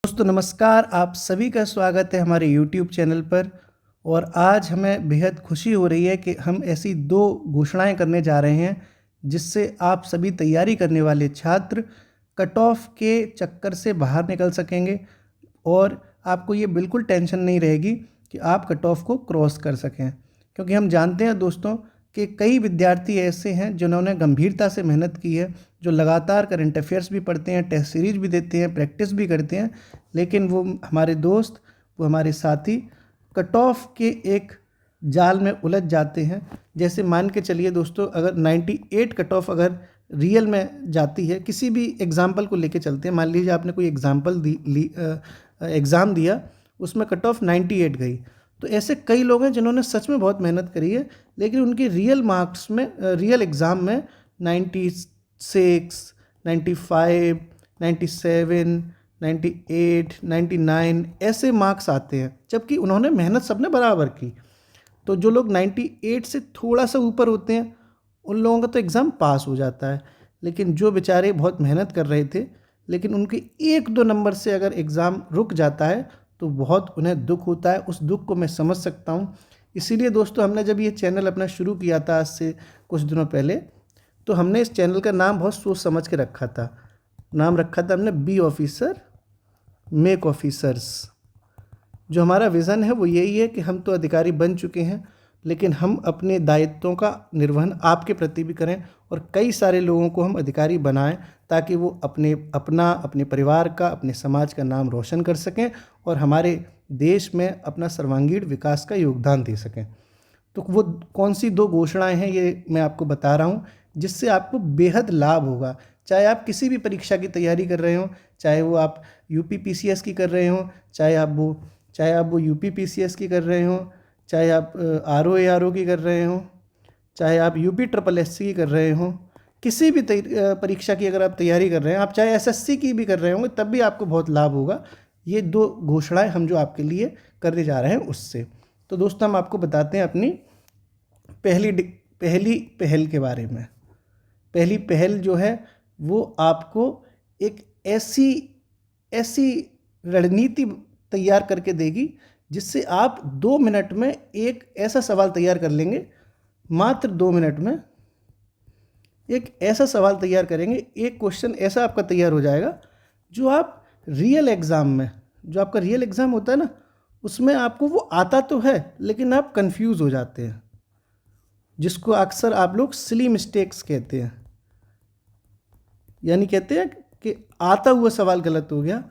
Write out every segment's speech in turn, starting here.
दोस्तों नमस्कार, आप सभी का स्वागत है हमारे YouTube चैनल पर। और आज हमें बेहद खुशी हो रही है कि हम ऐसी 2 घोषणाएं करने जा रहे हैं जिससे आप सभी तैयारी करने वाले छात्र कट ऑफ के चक्कर से बाहर निकल सकेंगे और आपको ये बिल्कुल टेंशन नहीं रहेगी कि आप कट ऑफ को क्रॉस कर सकें। क्योंकि हम जानते हैं दोस्तों कि कई विद्यार्थी ऐसे हैं जिन्होंने गंभीरता से मेहनत की है, जो लगातार करंट अफेयर्स भी पढ़ते हैं, टेस्ट सीरीज भी देते हैं, प्रैक्टिस भी करते हैं, लेकिन वो हमारे दोस्त, वो हमारे साथी कट ऑफ के एक जाल में उलझ जाते हैं। जैसे मान के चलिए दोस्तों, अगर 98 कट ऑफ अगर रियल में जाती है, किसी भी एग्ज़ाम्पल को लेके चलते हैं, मान लीजिए आपने कोई एग्ज़ाम दिया, उसमें कट ऑफ 98 गई, तो ऐसे कई लोग हैं जिन्होंने सच में बहुत मेहनत करी है, लेकिन उनके रियल मार्क्स में रियल एग्ज़ाम में 96, 95, 97, 98, 99 ऐसे मार्क्स आते हैं, जबकि उन्होंने मेहनत सबने बराबर की। तो जो लोग 98 से थोड़ा सा ऊपर होते हैं, उन लोगों का तो एग्ज़ाम पास हो जाता है। लेकिन जो बेचारे बहुत मेहनत कर रहे थे, लेकिन उनके 1-2 नंबर से अगर एग्ज़ाम रुक जाता है तो बहुत उन्हें दुख होता है। उस दुख को मैं समझ सकता हूँ। इसीलिए दोस्तों, हमने जब ये चैनल अपना शुरू किया था आज से कुछ दिनों पहले, तो हमने इस चैनल का नाम बहुत सोच समझ के रखा था। नाम रखा था हमने बी ऑफिसर मेक ऑफिसर्स। जो हमारा विज़न है वो यही है कि हम तो अधिकारी बन चुके हैं, लेकिन हम अपने दायित्वों का निर्वहन आपके प्रति भी करें और कई सारे लोगों को हम अधिकारी बनाएं, ताकि वो अपने परिवार का, अपने समाज का नाम रोशन कर सकें और हमारे देश में अपना सर्वांगीण विकास का योगदान दे सकें। तो वो कौन सी 2 घोषणाएं हैं ये मैं आपको बता रहा हूँ, जिससे आपको बेहद लाभ होगा। चाहे आप किसी भी परीक्षा की तैयारी कर रहे हो, चाहे वो आप यूपी पीसीएस की कर रहे हो, चाहे आप वो यूपी पीसीएस की कर रहे हो, चाहे आप आरओ एआरओ की कर रहे हो, चाहे आप यूपी ट्रिपल एससी की कर रहे हो, किसी भी परीक्षा की अगर आप तैयारी कर रहे हैं, आप चाहे एसएससी की भी कर रहे होंगे, तब भी आपको बहुत लाभ होगा। ये 2 घोषणाएं हम जो आपके लिए करने जा रहे हैं उससे। तो दोस्तों, हम आपको बताते हैं अपनी पहली पहल के बारे में। पहली पहल जो है वो आपको एक ऐसी ऐसी रणनीति तैयार करके देगी जिससे आप 2 मिनट में एक ऐसा सवाल तैयार कर लेंगे। मात्र 2 मिनट में एक ऐसा सवाल तैयार करेंगे, एक क्वेश्चन ऐसा आपका तैयार हो जाएगा जो आप रियल एग्ज़ाम में, जो आपका रियल एग्ज़ाम होता है ना, उसमें आपको वो आता तो है लेकिन आप कंफ्यूज हो जाते हैं, जिसको अक्सर आप लोग सिली मिस्टेक्स कहते हैं। यानी कहते हैं कि आता हुआ सवाल गलत हो गया।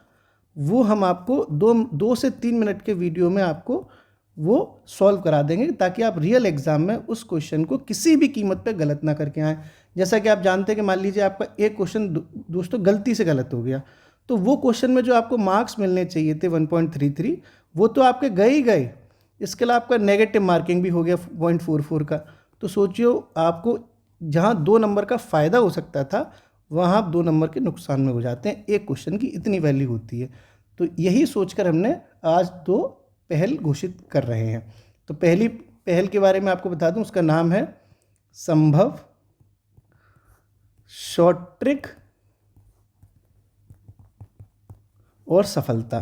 वो हम आपको 2 से 3 मिनट के वीडियो में आपको वो सॉल्व करा देंगे, ताकि आप रियल एग्ज़ाम में उस क्वेश्चन को किसी भी कीमत पे गलत ना करके आएँ। जैसा कि आप जानते हैं कि मान लीजिए आपका एक क्वेश्चन दोस्तों गलती से गलत हो गया, तो वो क्वेश्चन में जो आपको मार्क्स मिलने चाहिए थे 1.33, वो तो आपके गए ही गए। इसके अलावा आपका नेगेटिव मार्किंग भी हो गया 0.44 का। तो सोचियो, आपको जहाँ 2 नंबर का फ़ायदा हो सकता था, वहाँ आप 2 नंबर के नुकसान में हो जाते हैं। एक क्वेश्चन की इतनी वैल्यू होती है। तो यही सोचकर हमने आज 2 पहल घोषित कर रहे हैं। तो पहली पहल के बारे में आपको बता दूं, उसका नाम है संभव, शॉर्ट ट्रिक और सफलता।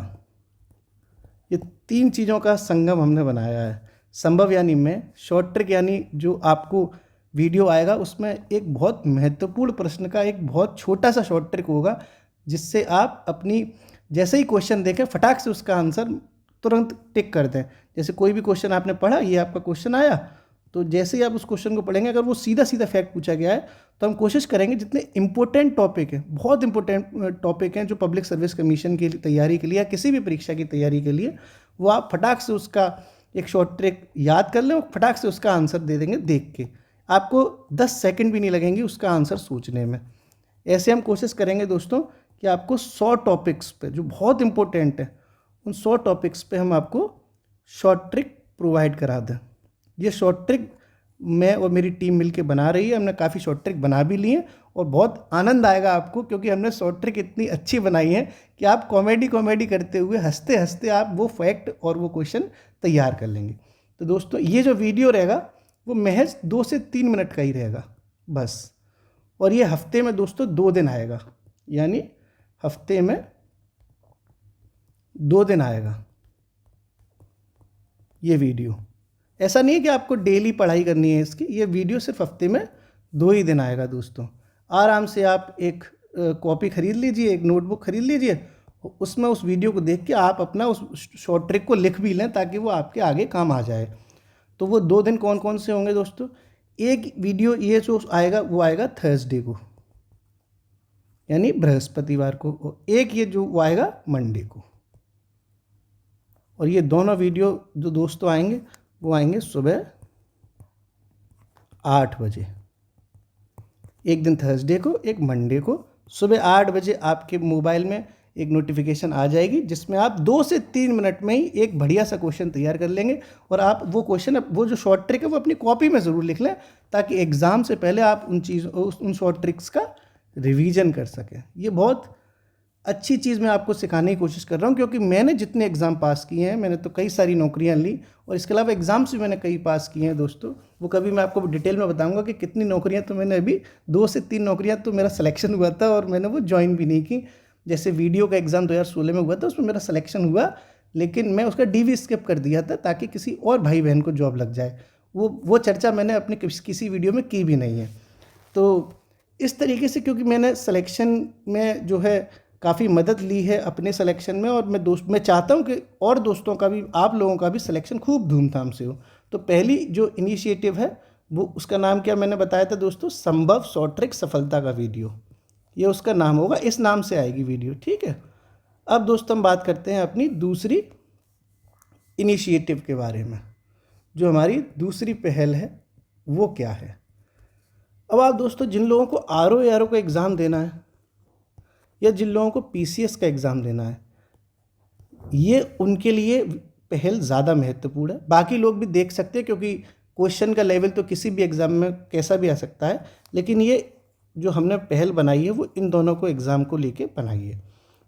ये 3 चीज़ों का संगम हमने बनाया है। संभव यानी मैं, शॉर्ट ट्रिक यानी जो आपको वीडियो आएगा उसमें एक बहुत महत्वपूर्ण प्रश्न का एक बहुत छोटा सा शॉर्ट ट्रिक होगा, जिससे आप अपनी जैसे ही क्वेश्चन देखें फटाक से उसका आंसर तुरंत टिक कर दें। जैसे कोई भी क्वेश्चन आपने पढ़ा, ये आपका क्वेश्चन आया, तो जैसे ही आप उस क्वेश्चन को पढ़ेंगे, अगर वो सीधा सीधा फैक्ट पूछा गया है, तो हम कोशिश करेंगे जितने इंपॉर्टेंट टॉपिक हैं, बहुत इंपॉर्टेंट टॉपिक हैं जो पब्लिक सर्विस कमीशन की तैयारी के लिए या किसी भी परीक्षा की तैयारी के लिए, वो आप फटाक से उसका एक शॉर्ट ट्रिक याद कर लें और फटाक से उसका आंसर दे देंगे देख के। आपको 10 सेकंड भी नहीं लगेंगे उसका आंसर सोचने में। ऐसे हम कोशिश करेंगे दोस्तों कि आपको 100 टॉपिक्स पे जो बहुत इंपॉर्टेंट है, उन 100 टॉपिक्स पे हम आपको शॉर्ट ट्रिक प्रोवाइड करा दें। ये शॉर्ट ट्रिक मैं और मेरी टीम मिलके बना रही है। हमने काफ़ी शॉर्ट ट्रिक बना भी लिए और बहुत आनंद आएगा आपको, क्योंकि हमने शॉर्ट ट्रिक इतनी अच्छी बनाई है कि आप कॉमेडी करते हुए हंसते हंसते आप वो फैक्ट और वो क्वेश्चन तैयार कर लेंगे। तो दोस्तों, ये जो वीडियो रहेगा वो महज 2 से 3 मिनट का ही रहेगा बस। और ये हफ्ते में दोस्तों 2 दिन आएगा, यानी हफ्ते में 2 दिन आएगा ये वीडियो। ऐसा नहीं है कि आपको डेली पढ़ाई करनी है इसकी, ये वीडियो सिर्फ हफ्ते में 2 ही दिन आएगा दोस्तों। आराम से आप एक कॉपी ख़रीद लीजिए, एक नोटबुक ख़रीद लीजिए, उसमें उस वीडियो को देख के आप अपना उस शॉर्ट ट्रिक को लिख भी लें ताकि वो आपके आगे काम आ जाए। तो वो 2 दिन कौन कौन से होंगे दोस्तों? एक वीडियो ये जो आएगा वो आएगा थर्सडे को, यानी बृहस्पतिवार को, और एक ये जो वो आएगा मंडे को। और ये दोनों वीडियो जो दोस्तों आएंगे वो आएंगे सुबह 8 बजे, एक दिन थर्सडे को, एक मंडे को। सुबह 8 बजे आपके मोबाइल में एक नोटिफिकेशन आ जाएगी जिसमें आप 2 से 3 मिनट में ही एक बढ़िया सा क्वेश्चन तैयार कर लेंगे। और आप वो क्वेश्चन, वो जो शॉर्ट ट्रिक है वो अपनी कॉपी में ज़रूर लिख लें ताकि एग्ज़ाम से पहले आप उन शॉर्ट ट्रिक्स का रिवीजन कर सकें। ये बहुत अच्छी चीज़ मैं आपको सिखाने की कोशिश कर रहा हूँ, क्योंकि मैंने जितने एग्ज़ाम पास किए हैं, मैंने तो कई सारी नौकरियाँ ली और इसके अलावा एग्ज़ाम्स भी मैंने कई पास किए हैं दोस्तों। वो कभी मैं आपको डिटेल में बताऊंगा कि कितनी नौकरियाँ, तो मैंने अभी 2 से 3 नौकरियाँ तो मेरा सिलेक्शन हुआ था और मैंने वो ज्वाइन भी नहीं की। जैसे वीडियो का एग्ज़ाम 2016 में हुआ था, उसमें मेरा सिलेक्शन हुआ, लेकिन मैं उसका डीवी स्किप कर दिया था ताकि किसी और भाई बहन को जॉब लग जाए। वो चर्चा मैंने अपने किसी वीडियो में की भी नहीं है। तो इस तरीके से, क्योंकि मैंने सिलेक्शन में जो है काफ़ी मदद ली है अपने सिलेक्शन में, और मैं चाहता हूं कि और दोस्तों का भी, आप लोगों का भी सिलेक्शन खूब धूमधाम से हो। तो पहली जो इनिशिएटिव है वो, उसका नाम क्या मैंने बताया था दोस्तों? संभव शॉर्ट ट्रिक सफलता का वीडियो, ये उसका नाम होगा, इस नाम से आएगी वीडियो, ठीक है। अब दोस्तों हम बात करते हैं अपनी दूसरी इनिशिएटिव के बारे में। जो हमारी दूसरी पहल है वो क्या है? अब आप दोस्तों, जिन लोगों को RO का एग्ज़ाम देना है या जिन लोगों को PCS का एग्ज़ाम देना है, ये उनके लिए पहल ज़्यादा महत्वपूर्ण है। बाकी लोग भी देख सकते हैं क्योंकि क्वेश्चन का लेवल तो किसी भी एग्ज़ाम में कैसा भी आ सकता है, लेकिन ये जो हमने पहल बनाई है वो इन दोनों को एग्ज़ाम को लेके बनाई है।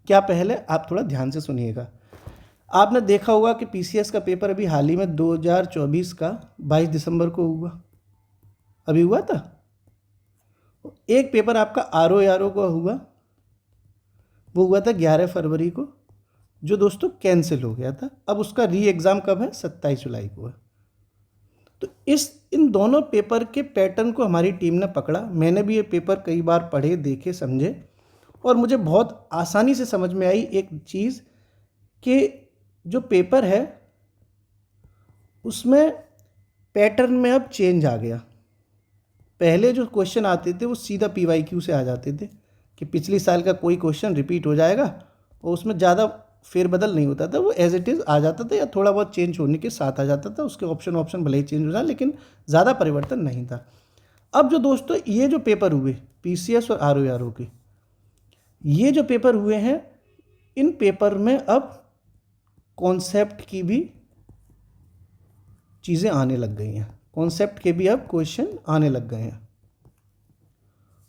क्या पहल है, आप थोड़ा ध्यान से सुनिएगा। आपने देखा होगा कि PCS का पेपर अभी हाल ही में 2024 का 22 दिसंबर को हुआ, अभी हुआ था। एक पेपर आपका RO का हुआ, वो हुआ था 11 फरवरी को, जो दोस्तों कैंसिल हो गया था। अब उसका री एग्ज़ाम कब है? 27 जुलाई को है। तो इन दोनों पेपर के पैटर्न को हमारी टीम ने पकड़ा। मैंने भी ये पेपर कई बार पढ़े, देखे, समझे, और मुझे बहुत आसानी से समझ में आई एक चीज़ कि जो पेपर है उसमें पैटर्न में अब चेंज आ गया। पहले जो क्वेश्चन आते थे वो सीधा PYQ से आ जाते थे कि पिछली साल का कोई क्वेश्चन रिपीट हो जाएगा और उसमें ज़्यादा फेरबदल नहीं होता था, वो एज इट इज़ आ जाता था या थोड़ा बहुत चेंज होने के साथ आ जाता था। उसके ऑप्शन भले ही चेंज हो जाए, लेकिन ज़्यादा परिवर्तन नहीं था। अब जो दोस्तों ये जो पेपर हुए PCS और RO के, ये जो पेपर हुए हैं, इन पेपर में अब कॉन्सेप्ट की भी चीज़ें आने लग गई हैं, कॉन्सेप्ट के भी अब क्वेश्चन आने लग गए हैं।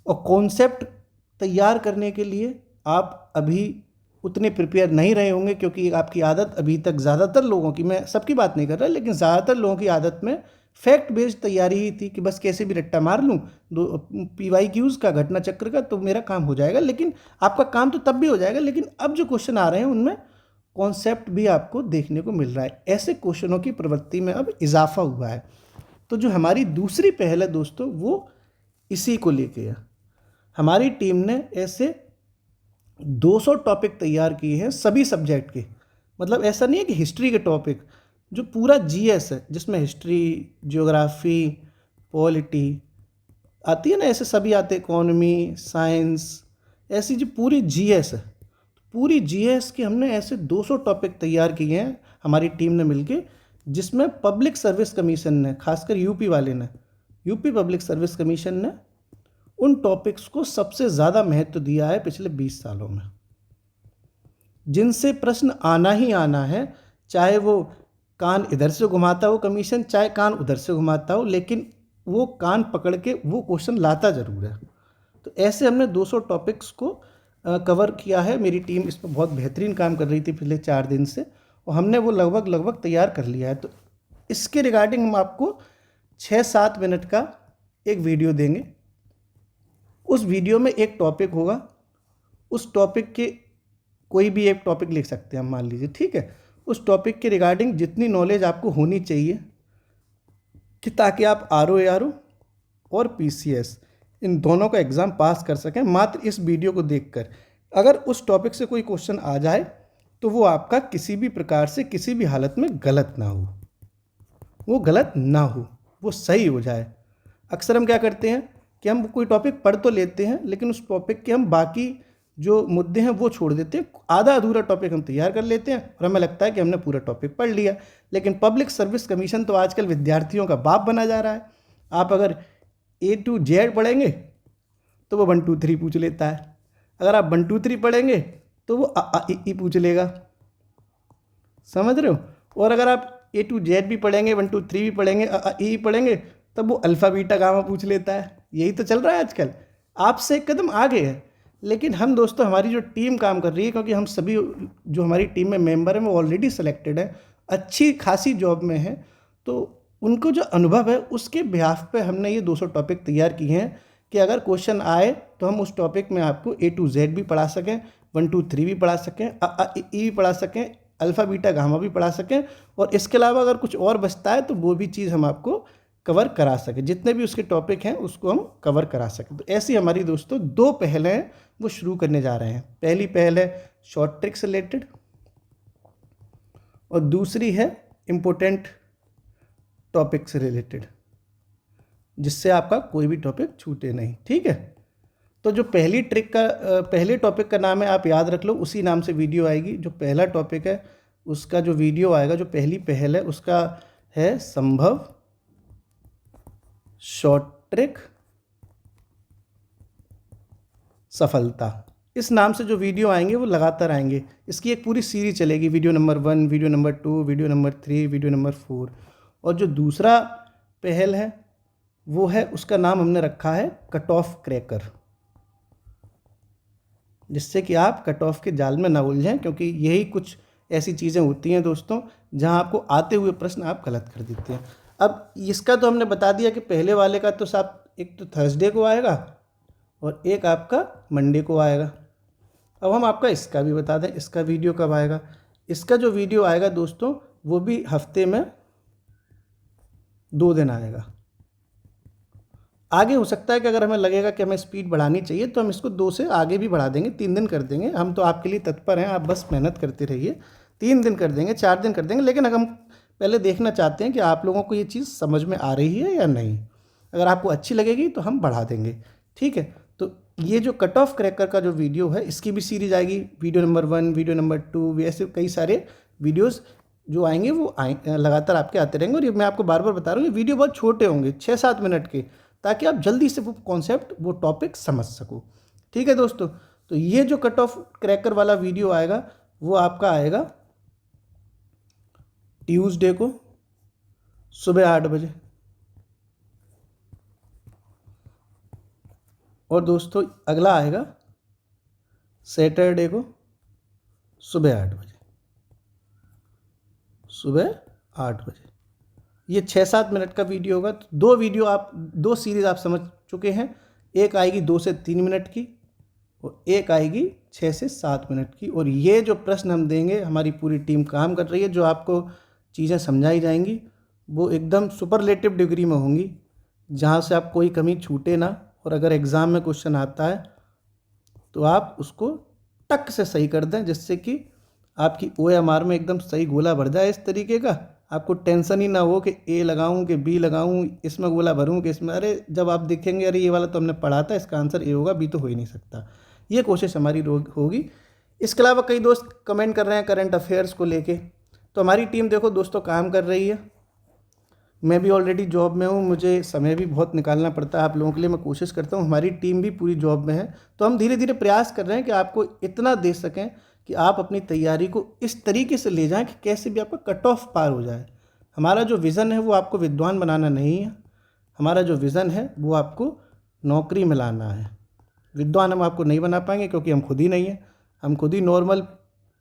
और कॉन्सेप्ट तैयार करने के लिए आप अभी उतने प्रिपेयर नहीं रहे होंगे, क्योंकि आपकी आदत अभी तक ज़्यादातर लोगों की, मैं सबकी बात नहीं कर रहा, लेकिन ज़्यादातर लोगों की आदत में फैक्ट बेस्ड तैयारी ही थी कि बस कैसे भी रट्टा मार लूँ PYQs का, घटना चक्र का, तो मेरा काम हो जाएगा। लेकिन आपका काम तो तब भी हो जाएगा, लेकिन अब जो क्वेश्चन आ रहे हैं उनमें कॉन्सेप्ट भी आपको देखने को मिल रहा है। ऐसे क्वेश्चनों की प्रवृत्ति में अब इजाफा हुआ है। तो जो हमारी दूसरी पहल है दोस्तों, वो इसी को लेके है। हमारी टीम ने ऐसे 200 टॉपिक तैयार किए हैं सभी सब्जेक्ट के। मतलब ऐसा नहीं है कि हिस्ट्री के टॉपिक, जो पूरा GS है, जिसमें हिस्ट्री, ज्योग्राफी, पॉलिटी आती है ना, ऐसे सभी आते, इकोनॉमी, साइंस, ऐसी जो पूरी GS है, पूरी GS के हमने ऐसे 200 टॉपिक तैयार किए हैं हमारी टीम ने मिलके, जिसमें पब्लिक सर्विस कमीशन ने, खासकर यूपी वाले ने, यूपी पब्लिक सर्विस कमीशन ने उन टॉपिक्स को सबसे ज़्यादा महत्व दिया है पिछले 20 सालों में, जिनसे प्रश्न आना ही आना है, चाहे वो कान इधर से घुमाता हो कमीशन, चाहे कान उधर से घुमाता हो, लेकिन वो कान पकड़ के वो क्वेश्चन लाता ज़रूर है। तो ऐसे हमने 200 टॉपिक्स को कवर किया है। मेरी टीम इस पर बहुत बेहतरीन काम कर रही थी पिछले 4 दिन से, और हमने वो लगभग तैयार कर लिया है। तो इसके रिगार्डिंग हम आपको 6-7 मिनट का एक वीडियो देंगे। उस वीडियो में एक टॉपिक होगा, उस टॉपिक के कोई भी एक टॉपिक लिख सकते हैं हम, मान लीजिए, ठीक है। उस टॉपिक के रिगार्डिंग जितनी नॉलेज आपको होनी चाहिए कि ताकि आप ROARO और PCS इन दोनों का एग्ज़ाम पास कर सकें मात्र इस वीडियो को देखकर। अगर उस टॉपिक से कोई क्वेश्चन आ जाए तो वो आपका किसी भी प्रकार से किसी भी हालत में गलत ना हो, वो गलत ना हो, वो सही हो जाए। अक्सर हम क्या करते हैं कि हम कोई टॉपिक पढ़ तो लेते हैं लेकिन उस टॉपिक के हम बाकी जो मुद्दे हैं वो छोड़ देते हैं, आधा अधूरा टॉपिक हम तैयार कर लेते हैं और हमें लगता है कि हमने पूरा टॉपिक पढ़ लिया। लेकिन पब्लिक सर्विस कमीशन तो आजकल विद्यार्थियों का बाप बना जा रहा है। आप अगर A to Z पढ़ेंगे तो वो 1 2 3 पूछ लेता है, अगर आप 1 2 3 पढ़ेंगे तो वो A I E पूछ लेगा, समझ रहे हो। और अगर आप A to Z भी पढ़ेंगे, 1 2 3 भी पढ़ेंगे, A I E पढ़ेंगे, तब वो अल्फ़ा बीटा गामा पूछ लेता है। यही तो चल रहा है आजकल, आपसे एक कदम आगे है। लेकिन हम दोस्तों, हमारी जो टीम काम कर रही है, क्योंकि हम सभी जो हमारी टीम में मेंबर हैं वो ऑलरेडी सेलेक्टेड है, अच्छी खासी जॉब में है, तो उनको जो अनुभव है उसके बिहाफ पे हमने ये 200 टॉपिक तैयार किए हैं कि अगर क्वेश्चन आए तो हम उस टॉपिक में आपको A to Z भी पढ़ा सकें, 1 2 3 भी पढ़ा सकें, A I E भी पढ़ा सकें, अल्फ़ा बीटा गामा भी पढ़ा सकें, और इसके अलावा अगर कुछ और बचता है तो वो भी चीज़ हम आपको कवर करा सकें, जितने भी उसके टॉपिक हैं उसको हम कवर करा सकें। तो ऐसी हमारी दोस्तों 2 पहल हैं वो शुरू करने जा रहे हैं। पहली पहल है शॉर्ट ट्रिक से रिलेटेड और दूसरी है इम्पोर्टेंट टॉपिक से रिलेटेड, जिससे आपका कोई भी टॉपिक छूटे नहीं, ठीक है। तो जो पहली ट्रिक का पहले टॉपिक का नाम है, आप याद रख लो, उसी नाम से वीडियो आएगी। जो पहला टॉपिक है उसका जो वीडियो आएगा, जो पहली पहल है उसका है संभव शॉर्ट ट्रिक सफलता। इस नाम से जो वीडियो आएंगे वो लगातार आएंगे। इसकी एक पूरी सीरीज चलेगी, video number 1, video number 2, video number 3, video number 4। और जो दूसरा पहल है वो है, उसका नाम हमने रखा है कट ऑफ क्रैकर, जिससे कि आप कट ऑफ के जाल में ना उलझें, क्योंकि यही कुछ ऐसी चीज़ें होती हैं दोस्तों जहां आपको आते हुए प्रश्न आप गलत कर देते हैं। अब इसका तो हमने बता दिया कि पहले वाले का तो साहब एक तो थर्सडे को आएगा और एक आपका मंडे को आएगा। अब हम आपका इसका भी बता दें, इसका वीडियो कब आएगा। इसका जो वीडियो आएगा दोस्तों वो भी हफ्ते में 2 दिन आएगा। आगे हो सकता है कि अगर हमें लगेगा कि हमें स्पीड बढ़ानी चाहिए तो हम इसको 2 से आगे भी बढ़ा देंगे, 3 दिन कर देंगे। हम तो आपके लिए तत्पर हैं, आप बस मेहनत करते रहिए। 3 दिन कर देंगे, 4 दिन कर देंगे, लेकिन अगर हम पहले देखना चाहते हैं कि आप लोगों को ये चीज़ समझ में आ रही है या नहीं। अगर आपको अच्छी लगेगी तो हम बढ़ा देंगे, ठीक है। तो ये जो कट ऑफ क्रैकर का जो वीडियो है इसकी भी सीरीज आएगी, वीडियो नंबर 1, वीडियो नंबर 2, ऐसे कई सारे वीडियोज़ जो आएंगे वो लगातार आपके आते रहेंगे। और ये मैं आपको बार बार बता रहा हूँ, ये वीडियो बहुत छोटे होंगे, 6-7 मिनट के, ताकि आप जल्दी से वो कॉन्सेप्ट, वो टॉपिक समझ सको, ठीक है दोस्तों। तो ये जो कट ऑफ क्रैकर वाला वीडियो आएगा वो आपका आएगा ट्यूसडे को सुबह 8 बजे। और दोस्तों अगला आएगा सैटरडे को सुबह 8 बजे, सुबह 8 बजे। ये 6-7 मिनट का वीडियो होगा। तो 2 वीडियो आप, 2 सीरीज़ आप समझ चुके हैं। एक आएगी 2 से 3 मिनट की और एक आएगी 6 से 7 मिनट की। और ये जो प्रश्न हम देंगे, हमारी पूरी टीम काम कर रही है, जो आपको चीज़ें समझाई जाएंगी वो एकदम सुपरलेटिव डिग्री में होंगी, जहाँ से आप कोई कमी छूटे ना। और अगर एग्ज़ाम में क्वेश्चन आता है तो आप उसको टक से सही कर दें, जिससे कि आपकी OMR में एकदम सही गोला भर जाए। इस तरीके का आपको टेंशन ही ना हो कि A लगाऊं कि B लगाऊं, इसमें गोला भरूं कि इसमें। अरे जब आप देखेंगे अरे ये वाला तो हमने पढ़ा था, इसका आंसर A होगा, B तो हो ही नहीं सकता। ये कोशिश हमारी होगी। इसके अलावा कई दोस्त कमेंट कर रहे हैं करंट अफेयर्स को लेके, तो हमारी टीम देखो दोस्तों काम कर रही है। मैं भी ऑलरेडी जॉब में हूँ, मुझे समय भी बहुत निकालना पड़ता है आप लोगों के लिए, मैं कोशिश करता हूँ। हमारी टीम भी पूरी जॉब में है, तो हम धीरे धीरे प्रयास कर रहे हैं कि आपको इतना दे सकें कि आप अपनी तैयारी को इस तरीके से ले जाएं कि कैसे भी आपका कट ऑफ पार हो जाए। हमारा जो विज़न है वो आपको विद्वान बनाना नहीं है, हमारा जो विज़न है वो आपको नौकरी में लाना है। विद्वान हम आपको नहीं बना पाएंगे क्योंकि हम खुद ही नहीं हैं, हम खुद ही नॉर्मल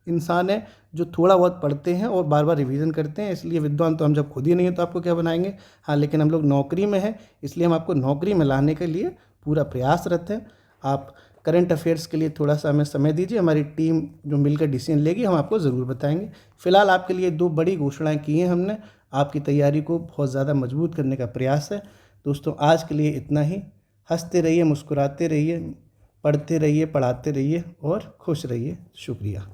इंसान हैं जो थोड़ा बहुत पढ़ते हैं और बार बार रिवीजन करते हैं। इसलिए विद्वान तो हम जब खुद ही नहीं है तो आपको क्या बनाएंगे। हाँ, लेकिन हम लोग नौकरी में हैं, इसलिए हम आपको नौकरी में लाने के लिए पूरा प्रयासरत हैं। आप करंट अफेयर्स के लिए थोड़ा सा हमें समय दीजिए, हमारी टीम जो मिलकर डिसीजन लेगी हम आपको ज़रूर बताएंगे। फिलहाल आपके लिए 2 बड़ी घोषणाएं की हैं हमने, आपकी तैयारी को बहुत ज़्यादा मजबूत करने का प्रयास है। दोस्तों आज के लिए इतना ही। हंसते रहिए, मुस्कुराते रहिए, पढ़ते रहिए, पढ़ाते रहिए और खुश रहिए। शुक्रिया।